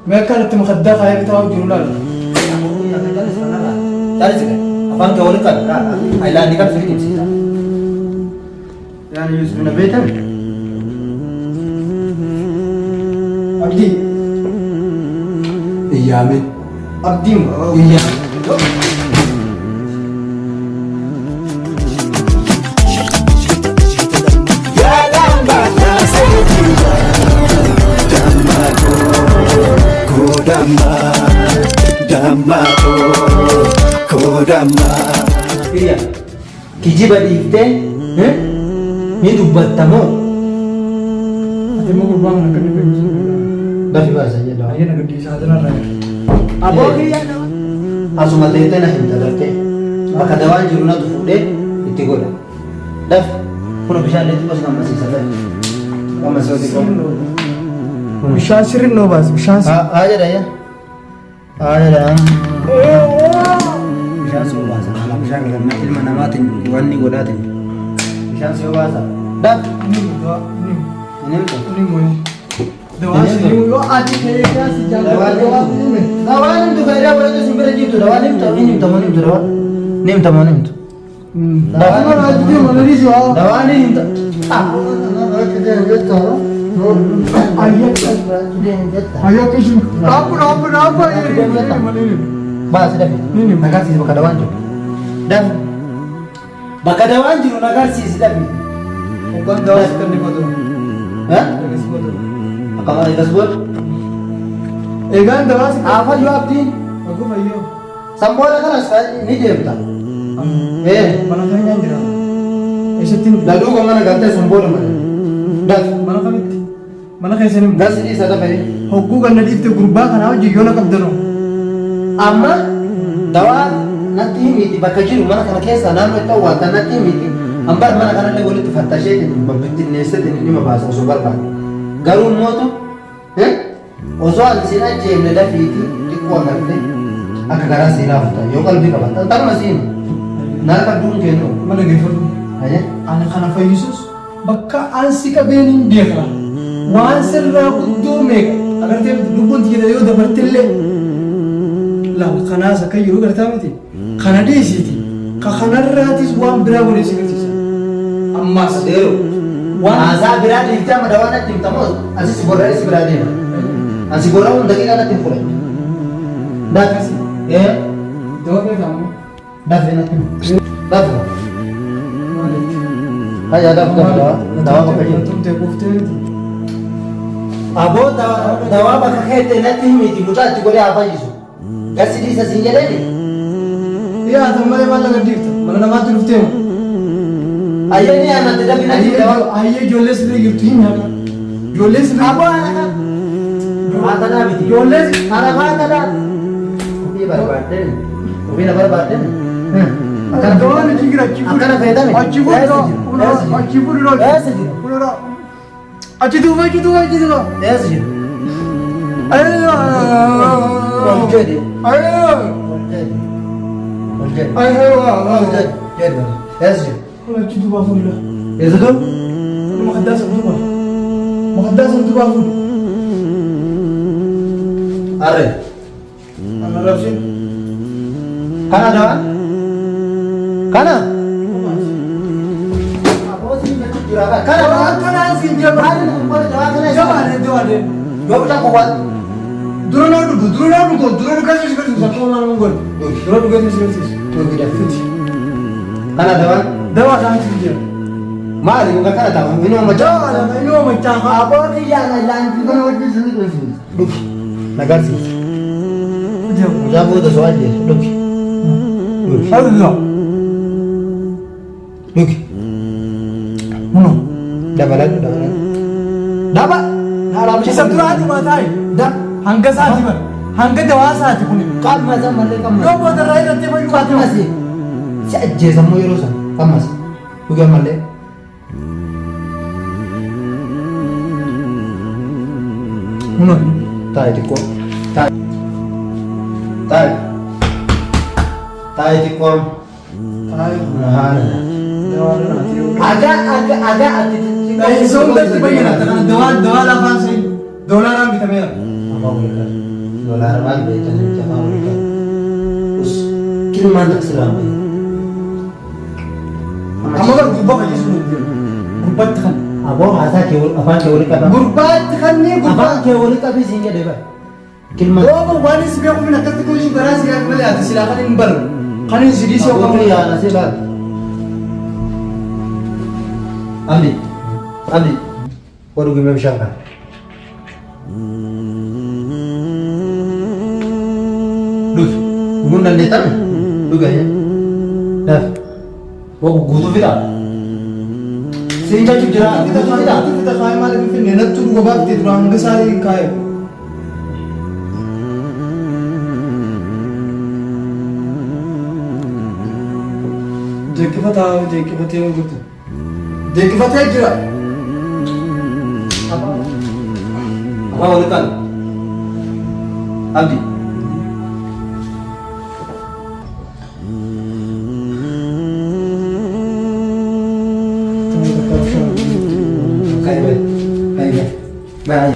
ما كانت مخدقة هي بتوع جلال. تعرف أفهم كوني كان أيلاني كان فيلم سيدا يعني يوسف نبيتهم أبدي إيامي أبدي إيامي Iya, kijiba diifte, ni dubbattamu. Ati mo gurbang na kani pemsi. Dafi bahasa aja dong. Ayan nagdi sa adana ra. Abo kiya na. Asuma tete na hinta darte. Maka dawan jiruna tu fude itti gola. Daf, kuno bisa leti pas nama sisa daf. Kama sodi ko. Bishan sirin no bas, bishan. Aja dah ya. Aja dah. Bishan suruh bahasa. Kalau bishan karena ilmu namatin, wani godatin. Bishan suruh bahasa. Daf, Ini doa, ini. ini tu. Ini mo. Doa sini yo aji kaya si jaga doa ini. Dawanin tu kaya apa itu sumber jitu. Dawanin tu, ini tu mana tu dawan. Nim tu mana tu. Dawan aji mana ni jo. Dawanin tu. Ayo kisah. Apa ini mana ni? Bahasa dah. Ini Nagar sih bakal dawan tu. Dan bakal dawan tu nagar sih dah. Bukan doa sekarang ni bodoh. Hah? Kalau ada sebut, Egan doa sekarang. apa jawab di? Aku bayo. Sampai kan asal ini dia betul. Mana kami anjir. Esetin. Lalu kau mana ganti sumber mana? Dan Mana kami? Mana kaya sini? gas ini sada beri. Hukku kan dari itu gurba kan awak juga nak kabdano. Amma dawan nanti miti bakajir mana kana kesa nanu itu wata nanti miti. Ambar mana kana le boleh tu fatashe itu babitin nese ini mabasa sobar kan. Garun moto, Ozoal sila jem le dafiti dikuwa ngarte. Akagara sila futa. Yo kalbi kabata. Tar masin. Nalka dun keno. Mana gifur? Aja. Anak kana fa Yesus. Bakka ansi ka benin dekra. Wan sirra kuddu mek. Agar te lubun tira yo dabar tille. La kana sa kay ru garta miti. Kana de siti. Ka kana ratis wan bra wori sikati. Amma Dero. Asa berada di jam dawana tim tamos. Asis borra is berada. Asis borra un dakika na tim pula. Dah kasih. doa ke kamu. Dah fina tim. Dah. Aja dah dawa ko pe. Tum te kufte. Abo dawa ba khete na tim mi ti buta ti gole apa yisu. Gasi di sa sinjale ni. Ya tamale mala gadifta. Mana nama tu kufte. Ayah ni anak tidak bina di dawa. Ayah joles le gitu ini apa? Joles le. Apa anak? Mata dah biti. Joles. Anak mata dah. Ubi barbaden. Ubi na barbaden. Akan doa ni kira kibur. Akan apa itu? Kibur do. Kibur do. Kibur do. Aci tu mai tu. Yes. Ayo. Jadi. Ayo. Jadi. Ayo. Jadi. Yes. Aci tu bafu lah. Itu tu? Makadas tu bah. Makadas tu bafu. Are. Anak Rasul. Kana ada? Kana? Kana sih jalan. Jalan. Dua bulan kuat. Dulu kasih sekali satu orang mungkin. Dulu kasih sekali. Tuh tidak fit. Kana ada? Dewa kan sih dia. Mari muka kana tahu. Ini mau macam. Ini macam apa ni yang lanjut kan waktu sini. Duk. Nagar sih. Dia. Jabu tu soal dia. Duk. Allah. Duk. Mana? Dabalan. Dapat. Harap kisah tu ada matai. Dah. Hangga sahaja ber. Hangga dewa sahaja pun. Kam masa malah kam. Kau bodoh rai nanti mau Kam masih. Saja semua urusan. Kam masih. Bukan malah. Mana? Tai di kom. Tai. Tai di kom. Tai. Nah. Dewa nanti. Agak hati. Dari sumber tu bayi nak. Doa lapan sih. Dolar kita bayar. Apa boleh? dolar bal beekan jafaa wal qabu us kilmaan taksiraan amma bar gurbaa fayyisuu nuti gurbaatti kan aboo haasaa kee afaan kee wal qaba gurbaatti kan ni afaan kee wal qabi siin jedhe ba kilmaan oo waan is beeku min akkatti kun shi garaa siyaa malee ati silaa kan hin baru kan hin sidii si aboo yoo yaa nasee ba Abdi waduh gimana bisa kan duh gunung dan detan juga ya dah mau gudu tidak sehingga juga kita kaya malah bikin nenek tuh gua bakti tuh angga sari kaya Jeki fatah yang gitu Jeki fatah aja apa boleh kan Abdi kayak baik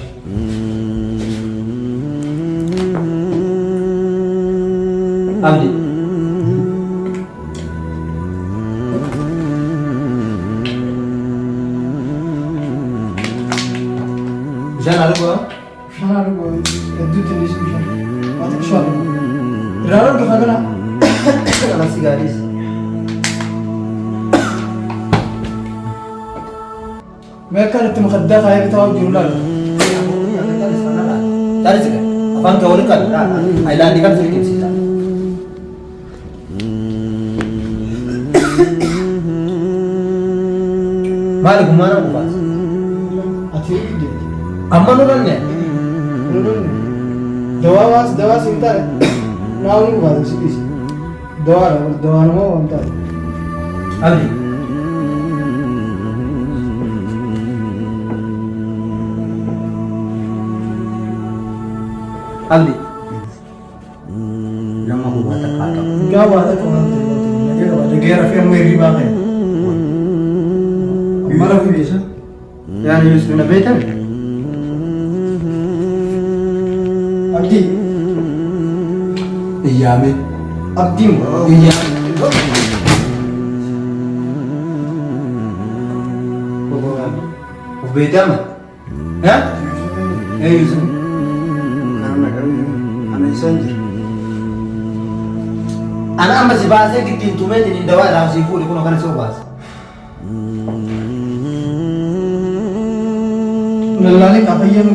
Abdi bisa lalu gua Şanalı bu eddu tenisi bir şey Artık şu an Rarar da kadar masih garis ما كانت مخدة هاي بتاعه جرولا tadi sih apaan kau kan Ailan di kan sedikit sih mana gimana aku pas Ati dia amma nuranya Dawa sebentar Nah ini bukan sedih Dawa mau bentar Abdi Abdi yang mau buat kata Gak ada kawan ada gera film meri banget Marah bisa yani Yusuf Nabitan Abdi iya amin Abdi iya Beda mah ya Yusuf anak masih bahasa gitu tumen ini dawa langsung full kuno kan sobat Nalalik apa ya lu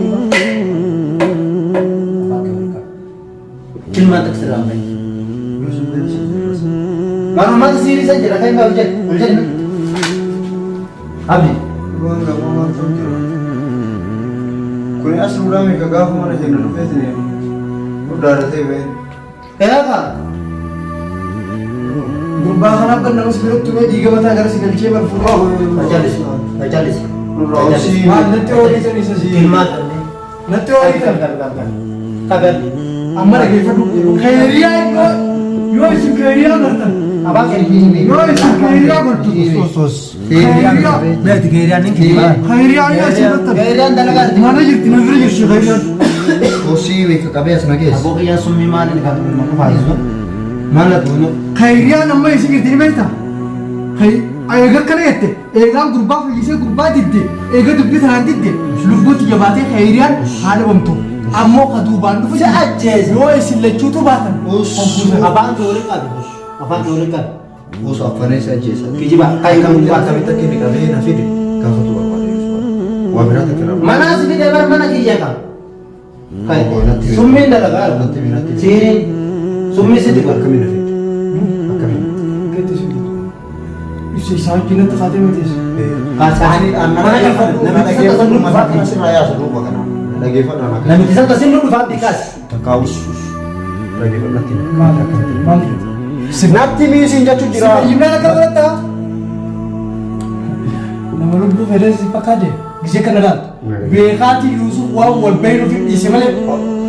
kilmat terserah Mama mati siri saja lah kayak hujan Abdi gua nggak mau nonton juga kuliah sudah mereka gak mana jadi nonton ini udah ada TV kenapa Gurbahan apa nama sebelum tuh di gawat agar si kali kebar full bacalis Rossi nanti orang itu bisa sih kilmat nanti orang itu kabar amma lagi fadu khairian ko yo si khairian ngerti apa kayak gini yo si khairian ngerti sos berarti kirian ini gimana khairian ya si ngerti kirian dalaga mana jirti nazar jirti khairian Rossi mereka kabeh sebagai aku yang summi mana nih kan aku faiz mana tuh khairian amma isi ngerti ni beta khay ayga kana yette ega gurba fayise gurba didde ega dubbi taran didde lubbuti jabate khairian hada bamtu ammo kaduban du bisa aja yo isi lechutu batan abang tuh kan abang tuh kan bos apa nih saja kiji pak kayak kamu buat kami tak kini kabeh nafidi kau tuh apa wah berarti kira mana sih di dalam mana kiji ya kan kayak Oh, nanti. summin dalaga nanti sirin summi sih tuh kami nafidi kami gitu sih isi sakin itu kate metis kasih mana yang lagi masih raya sebelum kan lagi pada anak Nabi kisah tasin lu fabrikas kaus lagi nanti mana mana nanti nih sih jatuh Sila gimana kau kata? Nama lu bu Fedes pakade. Gise kanadan. Bekati Yusuf wa wal bayru fi isimale.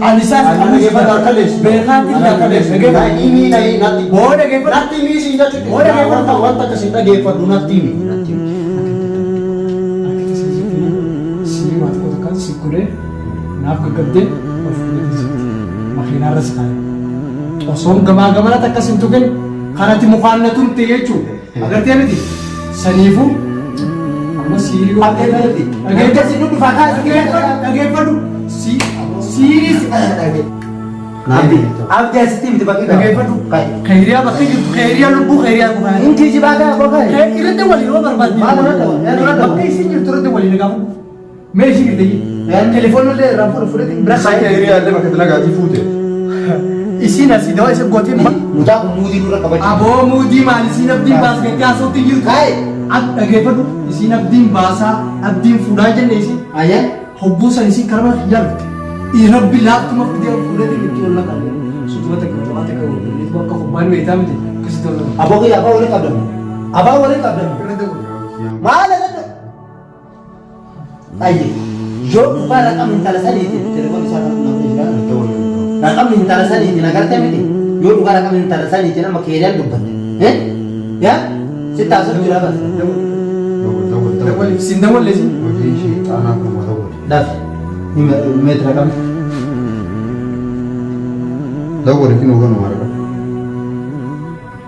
Anisa lagi pada kades Bekati la kades. nah ini nanti Boda ge pada. nanti nih sih jatuh Oh, lagi pada. wanta kasih lagi pada nanti nanti Si mat ko kan sikure. Naaf ka gadde. makiinaa irra si kaa'e. Osoon gamaa gamanatti akkas hin tuqin kanatti mukaan na turte jechuudha. Agartee miti saniifuu amma siirii waan ta'eef dhageeffadhu siirii abdi asitti miti bakki dhageeffadhu khayriyaa bakka jirtu khayriyaa lubbuu khayriyaa bu'aa inti jibaagaa boqaa irratti waliin yoo barbaadde bakka isin jirtu irratti waliin gaafa mee isin jirte telefoonillee irraa fudhate bira Saya iri ada pakai tenaga di food. isin asii dawaa isa gootee mucaa kun muudii dura qabachuu aboo muudii maal isin abdiin baas gaggaasootti jirtu dhageeffadhu isin abdiin baasaa abdiin fuudhaa jenne isin ayyaa hobbuu san isin karama jaalute rabbi laaftuma fidee fuudhate itti ol naqalee sutuma ta'e bakka hobbaan beektaa miti akkasitti ol naqalee aboo kiyya abaa waliin qabdamu maal jedhu ayye yoo dhugaa raqamni intala saniiti telefoon isaa kan namni jira raqamni intala saniiti nagartee miti yoo dhugaa raqamni intala saniiti nama keeriyaan dubbatte yaa si taasif jira bas sin daballe isin daf meet raqamni Dawar itu nunggu nomor apa?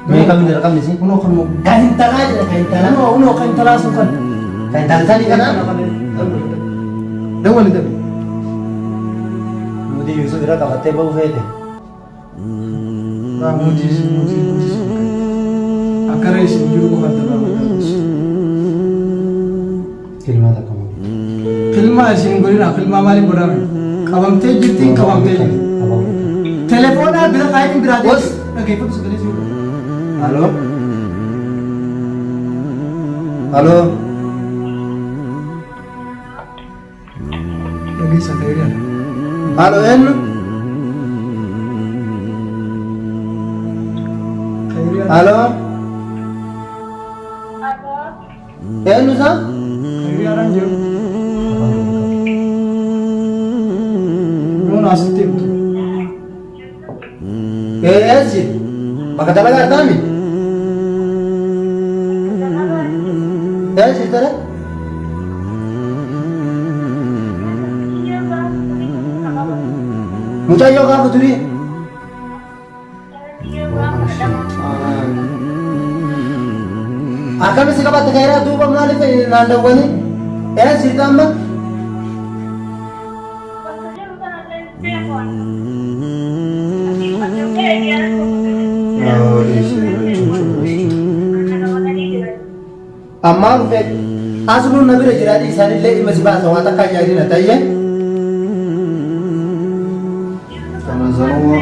mee kamni raqamni si kunoo kan moo kan intalaa jira kan intalaa unoo kan talaa sun kan kan intala sanii kana dawali dabe muudii yusuf bira qabattee ba'uu feete muudii akkara isin jiru qofa dabaa kilimaa takka muudii filmaa isin godhina filmaa maaliin godhame qabamtee jirtiin qabamtee jirti telefoonaa bira kaayitiin biraa deebi dhageeffatu sagalee si halo halo dhageessa khayriyaa halo eenyu khayriyaa halo eenyu sa khayriyaadhaan jiru noon asitti himtu eessi bakka dalagaa argaami eessi tere mucayyoo gaafa turii akkami si qabatte kayraa duuba maaliif naan dawwani eessi amma ammaa dhufe asluun na bira jiraadhi isaanillee dhimma si baasa waan takka ajaa'ibna ta'ee Karena semua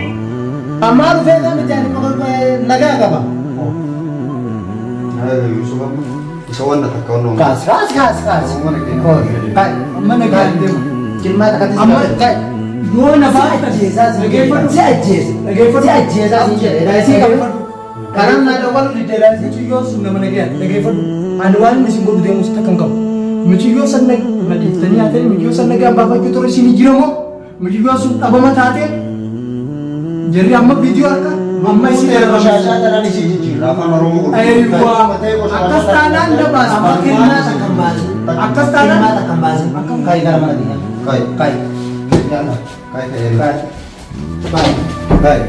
ammaa dhufee kan miti ani nagaa qaba ada Yusuf apa? Isawan dah tak kau nong. kaas amma nagaa hin deemu kilmaa takkatti amma yoo na baata dhageeffadhu dhageeffadhu si ajjeesaa si jedhe si qabbadhu kanaan naa dawwalu diddeedhaa si muciyyoo sun nama nagayaati dhageeffadhu ani waan inni isin godhu deemus takka hin qabu muciyyoo san na dhiiftanii haa ta'e muciyyoo san nagaan baafachuu ture isin jira moo muciyyoo sun dhabama taate jarri amma viidiyoo harka amma isin shaashaa tanaan isii jijjiirra Afan Oromo. aywa akkas taanaan dabaas amma kilmaa takka hin baasin akkas taanaan kilmaa takka hin baasin kaayi gara mana diina Kai, kaayi kai kaya. kaayi Kai.